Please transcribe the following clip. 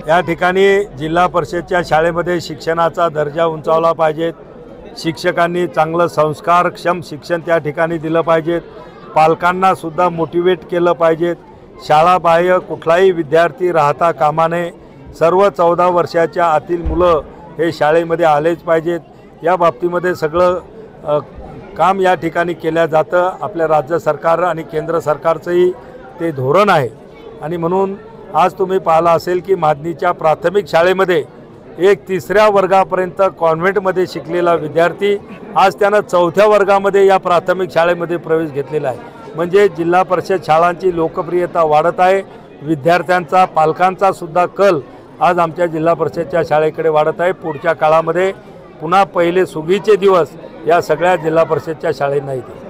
या ठिकाणी जिल्हा परिषदच्या शाळेमध्ये शिक्षणाचा दर्जा उंचावला पाहिजे। शिक्षकांनी चांगलं संस्कारक्षम शिक्षण त्या ठिकाणी दिलं पाहिजे। पालकांना सुद्धा मोटिवेट केलं पाहिजे। शाळाबाह्य कुठलाही विद्यार्थी राहता कामा नये। सर्व 14 वर्षाच्या आतील मुलं हे शाळेमध्ये आलेच पाहिजेत। या बाबतीमध्ये सगळं काम या ठिकाणी केल्या जातं। आपल्या राज्य सरकार आणि केंद्र सरकारचंही ते धोरण आहे आणि म्हणून आज तुम्ही पाहिलं असेल की मादनीच्या प्राथमिक शाळेमध्ये एक 3ऱ्या वर्गापर्यंत कॉन्व्हेंटमध्ये शिकलेला विद्यार्थी आज त्यानं 4थ्या वर्गामध्ये या प्राथमिक शाळेमध्ये प्रवेश घेतलेला आहे। म्हणजे जिल्हा परिषद शाळांची लोकप्रियता वाढत आहे। विद्यार्थ्यांचा पालकांचा सुद्धा कल आज आमच्या जिल्हा परिषदच्या शाळेकडे वाढत आहे। पुढच्या काळामध्ये पुन्हा पहिले सुगीचे दिवस या सगळ्या जिल्हा परिषदच्या शाळेंना येतील।